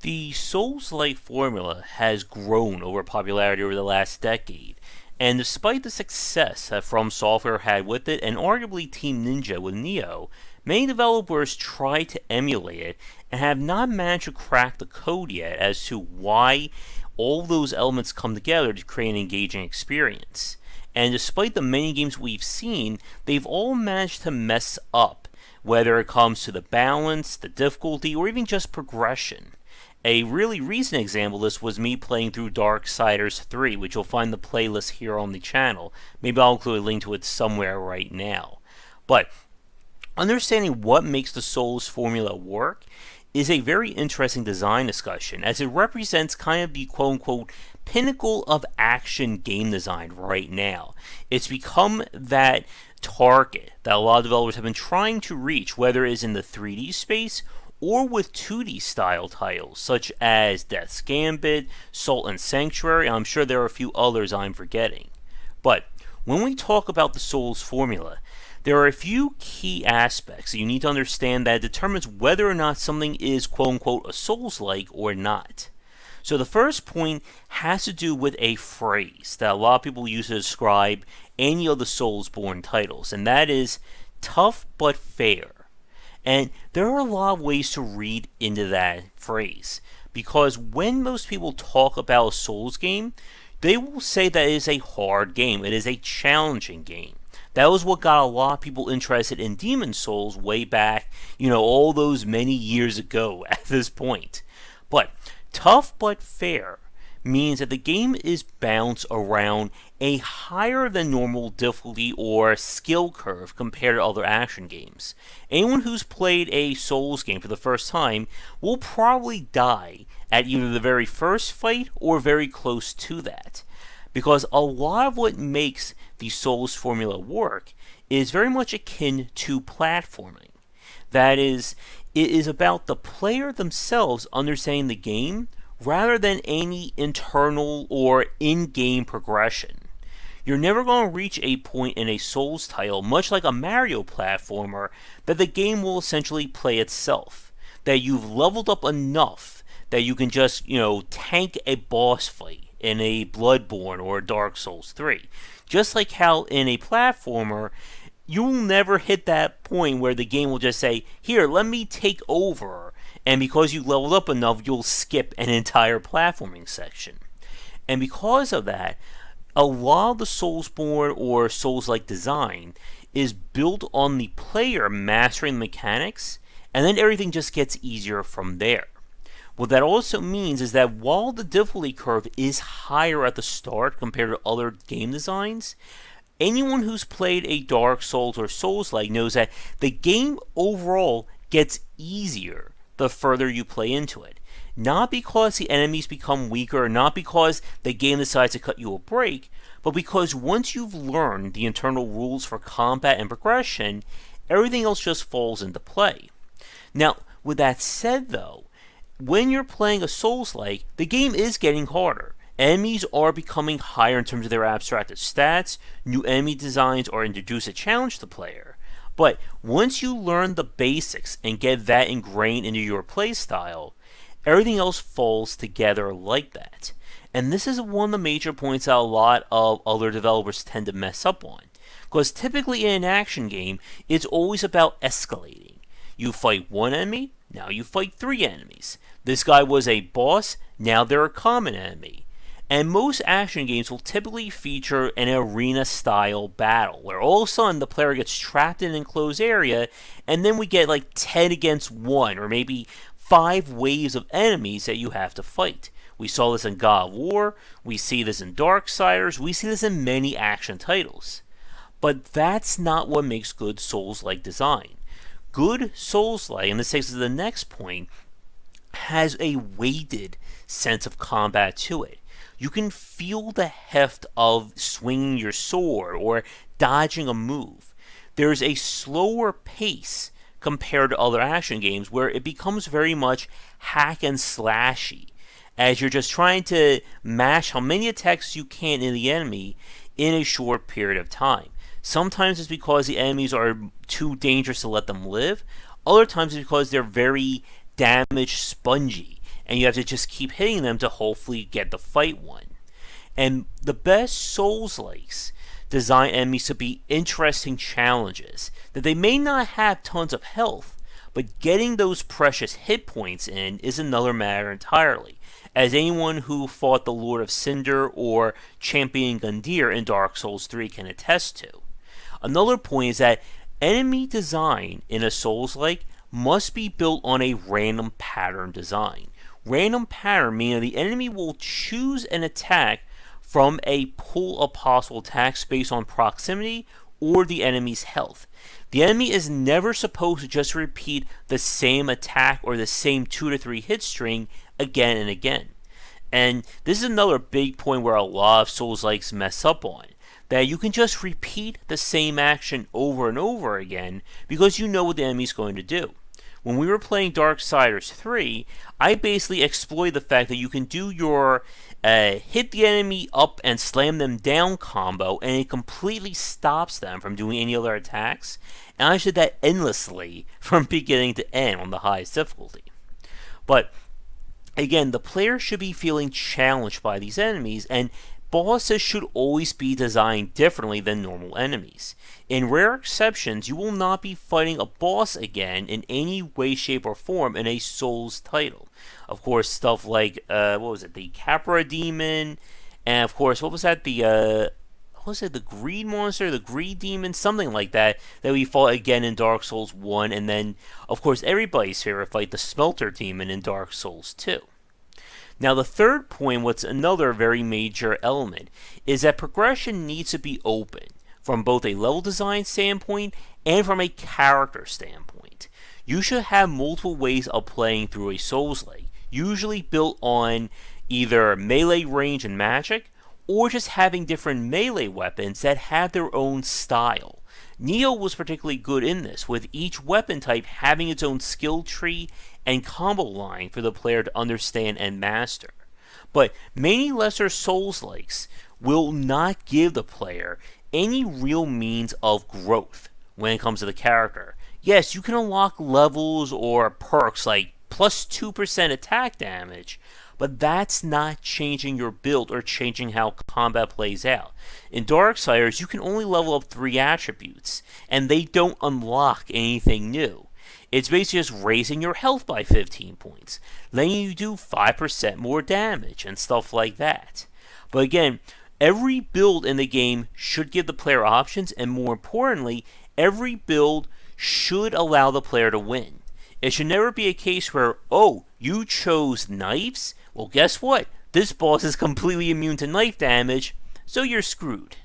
The Souls-like formula has grown over popularity over the last decade, and despite the success that From Software had with it, and arguably Team Ninja with Neo, many developers try to emulate it and have not managed to crack the code yet as to why all those elements come together to create an engaging experience. And despite the many games we've seen, they've all managed to mess up, whether it comes to the balance, the difficulty, or even just progression. A really recent example of this was me playing through Darksiders 3, which you'll find the playlist here on the channel. Maybe I'll include a link to it somewhere right now. But understanding what makes the Souls formula work is a very interesting design discussion, as it represents kind of the quote-unquote pinnacle of action game design right now. It's become that target that a lot of developers have been trying to reach, whether it is in the 3D space or with 2D style titles such as Death's Gambit, Salt and Sanctuary. I'm sure there are a few others I'm forgetting. But when we talk about the Souls formula, there are a few key aspects that you need to understand that determines whether or not something is quote-unquote a Souls-like or not. So the first point has to do with a phrase that a lot of people use to describe any of the Soulsborne titles, and that is tough but fair. And there are a lot of ways to read into that phrase, because when most people talk about a Souls game, they will say that it is a hard game, it is a challenging game. That was what got a lot of people interested in Demon Souls way back, all those many years ago at this point. But tough but fair means that the game is balanced around a higher than normal difficulty or skill curve compared to other action games. Anyone who's played a Souls game for the first time will probably die at either the very first fight or very close to that. Because a lot of what makes the Souls formula work is very much akin to platforming. That is, it is about the player themselves understanding the game rather than any internal or in-game progression. You're never going to reach a point in a Souls title, much like a Mario platformer, that the game will essentially play itself. That you've leveled up enough that you can just, tank a boss fight in a Bloodborne or a Dark Souls 3. Just like how in a platformer, you'll never hit that point where the game will just say, here, let me take over, and because you leveled up enough, you'll skip an entire platforming section. And because of that, a lot of the Soulsborne or Souls-like design is built on the player mastering the mechanics, and then everything just gets easier from there. What that also means is that while the difficulty curve is higher at the start compared to other game designs, anyone who's played a Dark Souls or Souls-like knows that the game overall gets easier the further you play into it. Not because the enemies become weaker, not because the game decides to cut you a break, but because once you've learned the internal rules for combat and progression, everything else just falls into play. Now, with that said though, when you're playing a Souls-like, the game is getting harder. Enemies are becoming higher in terms of their abstracted stats, new enemy designs are introduced to challenge the player. But once you learn the basics and get that ingrained into your playstyle, everything else falls together like that. And this is one of the major points that a lot of other developers tend to mess up on. Because typically in an action game, it's always about escalating. You fight one enemy, now you fight 3 enemies. This guy was a boss, now they're a common enemy. And most action games will typically feature an arena-style battle, where all of a sudden the player gets trapped in an enclosed area, and then we get like 10 against 1, or maybe 5 waves of enemies that you have to fight. We saw this in God of War, we see this in Darksiders, we see this in many action titles. But that's not what makes good Souls-like design. Good Souls-like, and this takes us to the next point, has a weighted sense of combat to it. You can feel the heft of swinging your sword or dodging a move. There's a slower pace compared to other action games where it becomes very much hack and slashy, as you're just trying to mash how many attacks you can in the enemy in a short period of time. Sometimes it's because the enemies are too dangerous to let them live. Other times it's because they're very damage spongy, and you have to just keep hitting them to hopefully get the fight won. And the best Souls-likes design enemies to be interesting challenges, that they may not have tons of health, but getting those precious hit points in is another matter entirely, as anyone who fought the Lord of Cinder or Champion Gundyr in Dark Souls 3 can attest to. Another point is that enemy design in a Souls-like must be built on a random pattern design. Random pattern meaning the enemy will choose an attack from a pool of possible attacks based on proximity or the enemy's health. The enemy is never supposed to just repeat the same attack or the same 2 to 3 hit string again and again. And this is another big point where a lot of Souls-likes mess up on, that you can just repeat the same action over and over again because you know what the enemy's going to do. When we were playing Darksiders 3, I basically exploited the fact that you can do your hit the enemy up and slam them down combo, and it completely stops them from doing any other attacks. And I did that endlessly from beginning to end on the highest difficulty. But again, the player should be feeling challenged by these enemies, and bosses should always be designed differently than normal enemies. In rare exceptions, you will not be fighting a boss again in any way, shape, or form in a Souls title. Of course, stuff like, the Capra Demon, and of course, the Greed Monster, the Greed Demon, something like that we fought again in Dark Souls 1, and then, of course, everybody's favorite fight, the Smelter Demon in Dark Souls 2. Now, the third point, what's another very major element, is that progression needs to be open from both a level design standpoint and from a character standpoint. You should have multiple ways of playing through a Souls-like, usually built on either melee range and magic, or just having different melee weapons that have their own style. Nioh was particularly good in this, with each weapon type having its own skill tree and combo line for the player to understand and master. But many lesser Souls-likes will not give the player any real means of growth when it comes to the character. Yes, you can unlock levels or perks like plus 2% attack damage, but that's not changing your build or changing how combat plays out. In Darksiders, you can only level up 3 attributes, and they don't unlock anything new. It's basically just raising your health by 15 points, letting you do 5% more damage, and stuff like that. But again, every build in the game should give the player options, and more importantly, every build should allow the player to win. It should never be a case where, oh, you chose knives? Well, guess what? This boss is completely immune to knife damage, so you're screwed.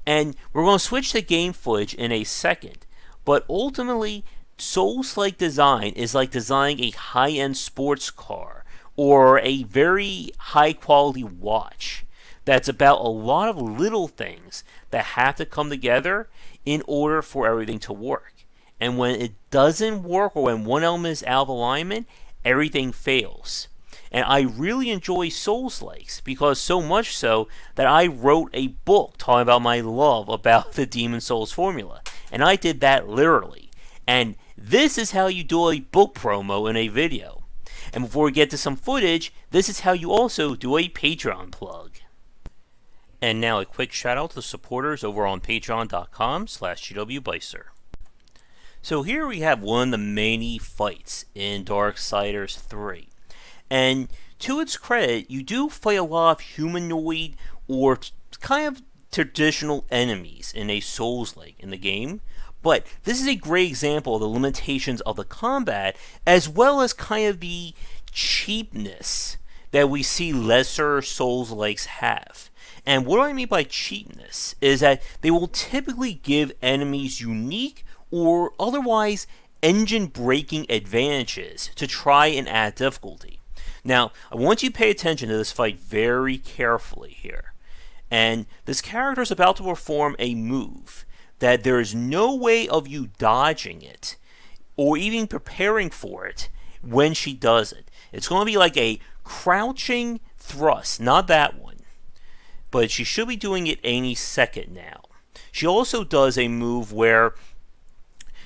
And we're going to switch to game footage in a second, but ultimately, Souls-like design is like designing a high-end sports car or a very high-quality watch. That's about a lot of little things that have to come together in order for everything to work. And when it doesn't work, or when one element is out of alignment, everything fails. And I really enjoy Souls-likes, because so much so that I wrote a book talking about my love about the Demon Souls formula. And I did that literally. And this is how you do a book promo in a video. And before we get to some footage, this is how you also do a Patreon plug. And now a quick shout out to the supporters over on patreon.com/GWBycer. So here we have one of the many fights in Darksiders 3. And to its credit, you do fight a lot of humanoid or kind of traditional enemies in a Souls-like in the game. But this is a great example of the limitations of the combat, as well as kind of the cheapness that we see lesser Souls-likes have. And what I mean by cheapness is that they will typically give enemies unique or otherwise engine-breaking advantages to try and add difficulty. Now, I want you to pay attention to this fight very carefully here. And this character is about to perform a move that there is no way of you dodging it or even preparing for it when she does it. It's going to be like a crouching thrust, not that one. But she should be doing it any second now. She also does a move where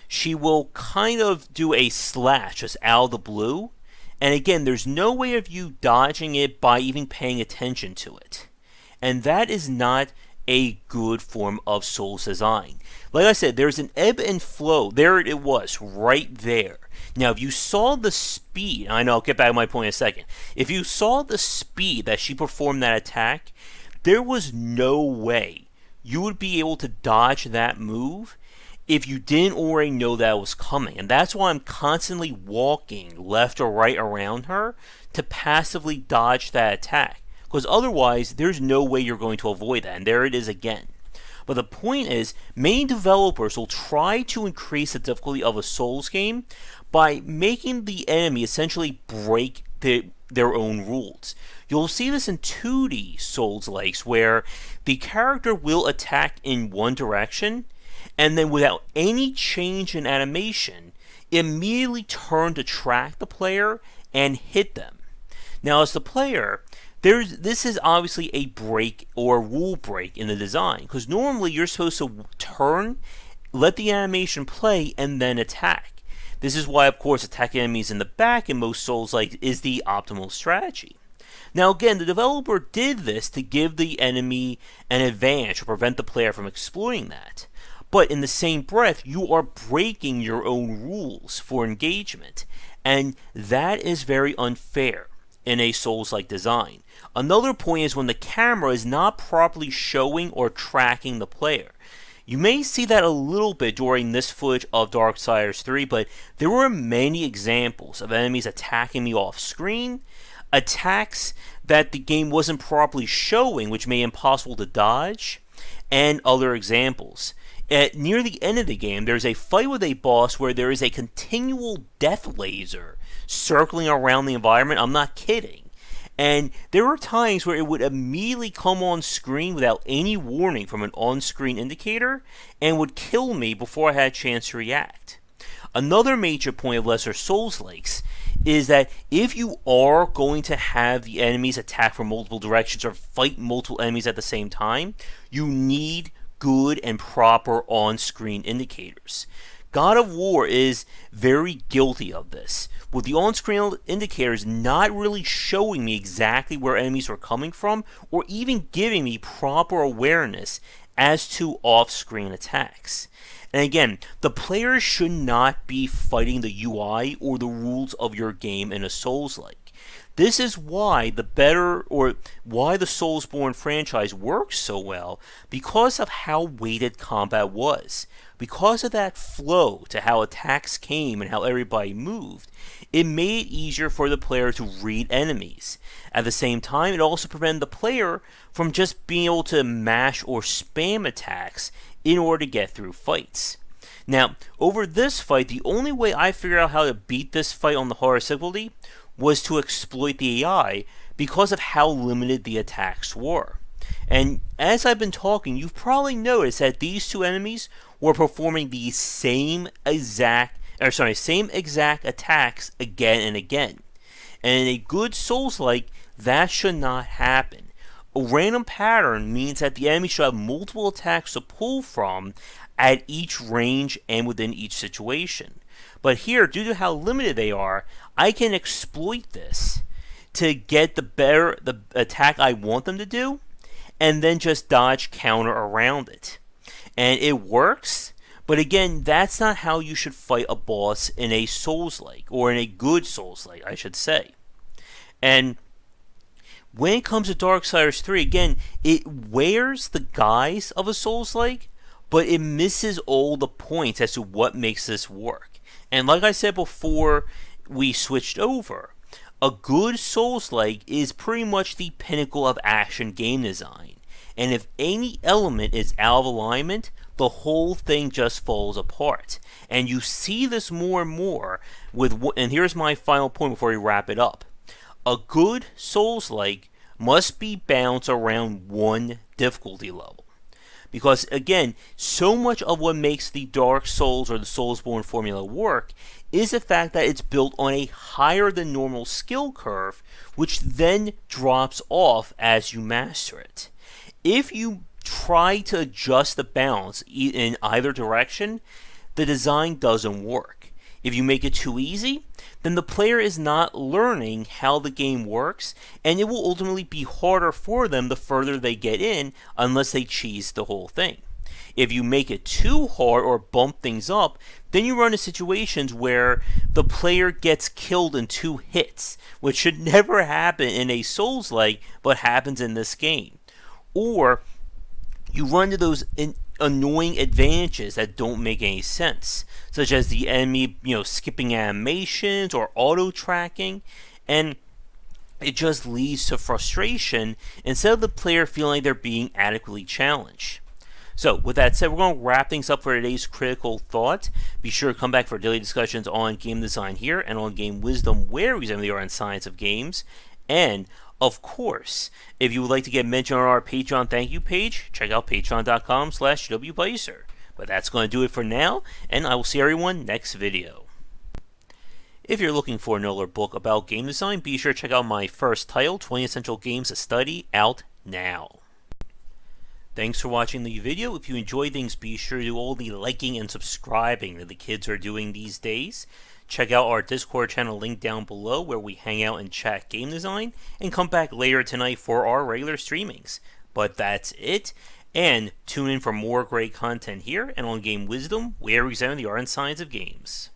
she will kind of do a slash just out of the blue, And again, there's no way of you dodging it by even paying attention to it. And that is not a good form of Souls design. Like I said, there's an ebb and flow. There it was, right there. Now, if you saw the speed, I know, I'll get back to my point in a second. If you saw the speed that she performed that attack, there was no way you would be able to dodge that move if you didn't already know that was coming. And that's why I'm constantly walking left or right around her to passively dodge that attack. Because otherwise, there's no way you're going to avoid that. And there it is again. But the point is, many developers will try to increase the difficulty of a Souls game by making the enemy essentially break their own rules. You'll see this in 2D Souls-likes where the character will attack in one direction, and then without any change in animation, immediately turn to track the player and hit them. Now, as the player, this is obviously a break or rule break in the design, because normally you're supposed to turn, let the animation play, and then attack. This is why, of course, attacking enemies in the back in most Souls-like is the optimal strategy. Now again, the developer did this to give the enemy an advantage or prevent the player from exploiting that. But in the same breath, you are breaking your own rules for engagement, and that is very unfair in a Souls-like design. Another point is when the camera is not properly showing or tracking the player. You may see that a little bit during this footage of Darksiders 3, but there were many examples of enemies attacking me off screen, attacks that the game wasn't properly showing, which made it impossible to dodge, and other examples. Near the end of the game, there's a fight with a boss where there is a continual death laser circling around the environment. I'm not kidding. And there were times where it would immediately come on screen without any warning from an on-screen indicator and would kill me before I had a chance to react. Another major point of lesser Souls-likes is that if you are going to have the enemies attack from multiple directions or fight multiple enemies at the same time, you need good and proper on-screen indicators. God of War is very guilty of this, with the on-screen indicators not really showing me exactly where enemies are coming from, or even giving me proper awareness as to off-screen attacks. And again, the player should not be fighting the UI or the rules of your game in a Souls-like. This is why the Soulsborne franchise works so well, because of how weighted combat was. Because of that flow to how attacks came and how everybody moved, it made it easier for the player to read enemies. At the same time, it also prevented the player from just being able to mash or spam attacks in order to get through fights. Now, over this fight, the only way I figured out how to beat this fight on the hardest difficulty was to exploit the AI because of how limited the attacks were. And as I've been talking, you've probably noticed that these two enemies were performing the same exact attacks again and again. And in a good Souls-like, that should not happen. A random pattern means that the enemy should have multiple attacks to pull from at each range and within each situation. But here, due to how limited they are, I can exploit this to get the attack I want them to do, and then just dodge counter around it. And it works, but again, that's not how you should fight a boss in a Souls-like, or in a good Souls-like, I should say. And when it comes to Darksiders 3, again, it wears the guise of a Souls-like, but it misses all the points as to what makes this work. And like I said before we switched over, a good Souls-like is pretty much the pinnacle of action game design. And if any element is out of alignment, the whole thing just falls apart. And you see this more and more and here's my final point before we wrap it up. A good Souls-like must be balanced around one difficulty level. Because again, so much of what makes the Dark Souls or the Soulsborne formula work is the fact that it's built on a higher than normal skill curve, which then drops off as you master it. If you try to adjust the balance in either direction, the design doesn't work. If you make it too easy, then the player is not learning how the game works, and it will ultimately be harder for them the further they get in unless they cheese the whole thing. If you make it too hard or bump things up, then you run into situations where the player gets killed in 2 hits, which should never happen in a Souls-like, but happens in this game. Or you run into those annoying advantages that don't make any sense, such as the enemy, skipping animations or auto-tracking, and it just leads to frustration instead of the player feeling like they're being adequately challenged. So, with that said, we're going to wrap things up for today's critical thought. Be sure to come back for daily discussions on game design here and on game wisdom, where we examine the art and science of games. And, of course, if you would like to get mentioned on our Patreon thank you page, check out patreon.com/WBycer. But that's going to do it for now, and I will see everyone next video. If you're looking for another book about game design, be sure to check out my first title, 20 Essential Games to Study, out now. Thanks for watching the video. If you enjoyed things, be sure to do all the liking and subscribing that the kids are doing these days. Check out our Discord channel link down below where we hang out and chat game design, and come back later tonight for our regular streamings. But that's it, and tune in for more great content here and on Game Wisdom, where we examine the art and science of games.